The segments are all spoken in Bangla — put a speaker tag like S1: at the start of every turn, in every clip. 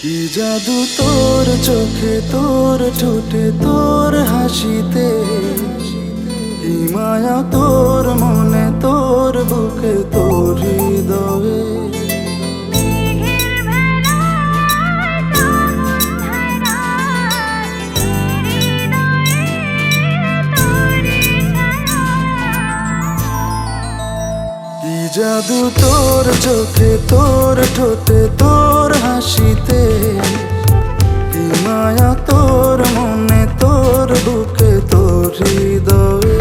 S1: কি জাদু তোর চোখে, তোর ঠোঁটে, তোর হাসিতে, কি মায়া তোর মনে, তোর বুকে, তোর হৃদয়ে। কি জাদু তোর চোখে, তোর ঠোঁটে, তোর হাসিতে, কি মায়া তোর মনে, তোর বুকে, তোর হৃদয়ে।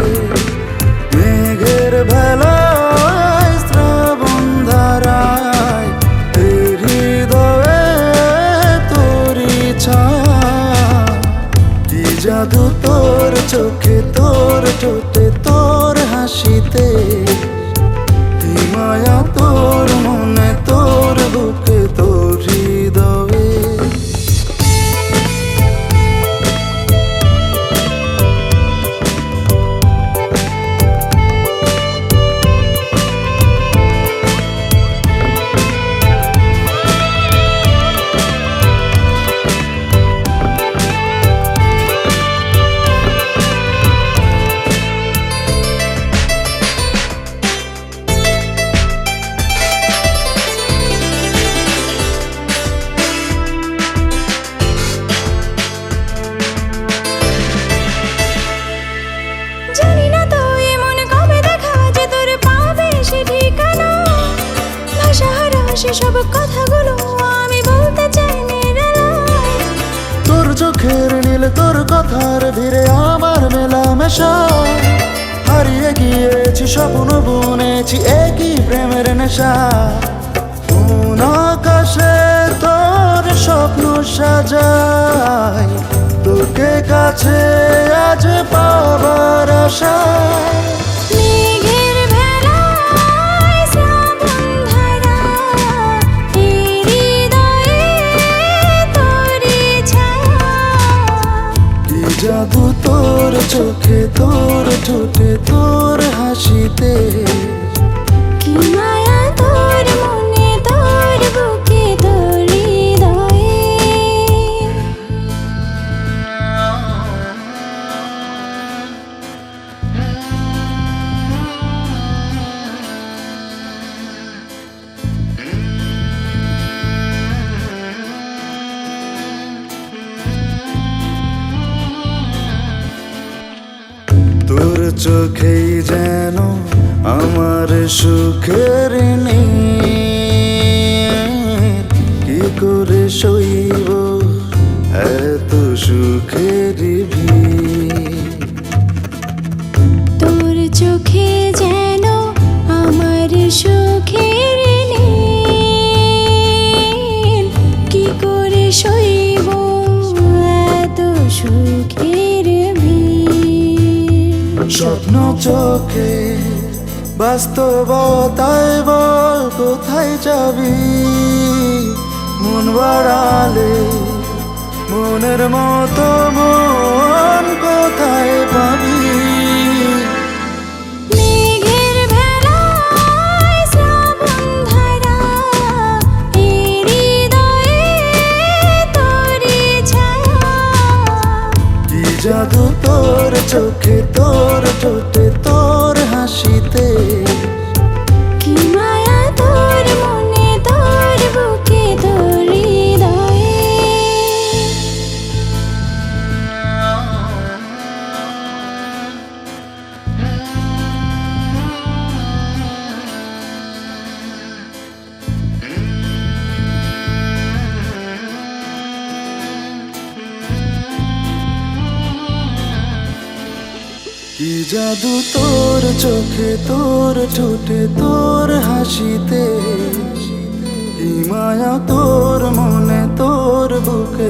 S1: মেঘের ভেলায়, শ্রাবণ ধারায়, এই হৃদয়ে তোরই ছায়া। কি জাদু তোর চোখে, তোর ঠোঁটে, তোর হাসিতে, কি মায়া তোর মনে, তোর বুকে, তোর হৃদয়ে।
S2: জানি না তো এমন কবে দেখা যে তোর পাবে সে ঠিকানা। ভাষাহারা সেসব কথাগুলো আমি বলতে চাই নিরালায়।
S1: তোর চোখের নীল, তোর কথার ভিড়ে আমার মেলামেশা। হারিয়ে গিয়েছি, স্বপ্ন বুনেছি, একই প্রেমের নেশা। কোন আকাশে তোর স্বপ্ন সাজাই, তোকে কাছে আজ পাবার আশা।
S2: মেঘের ভেলায়, শ্রাবণ ধারায়, এই হৃদয়ে তোরই ছায়া।
S1: কি জাদু তোর চোখে, তোর ঠোঁটে, তোর হাসিতে,
S2: কি মায়া তোর মনে, তোর বুকে, তোর হৃদয়ে।
S1: তোর চোখেই যেন আমার সুখের নীর। কি করে সইব এত সুখের ভিড়।
S2: তোর চোখে যেন আমার সুখের নীল। কি করে সইব এত সুখের ভিড়।
S1: স্বপ্ন চোখে বাস্তবতায় বল কোথায় যাবি। মন বাড়ালে মনের মতো মন কোথায় পাবি।
S2: মেঘের ভেলায়, শ্রাবণ ধারায়, এই হৃদয়ে তোরই ছায়া।
S1: কি জাদু তোর চোখে, তোর ঠোঁটে, তোর হাসিতে,
S2: কি মায়া তোর মনে, তোর বুকে, তোর হৃদয়ে।
S1: কি জাদু তোর চোখে, তোর ঠোঁটে, তোর হাসিতে, কি মায়া তোর মনে, তোর বুকে,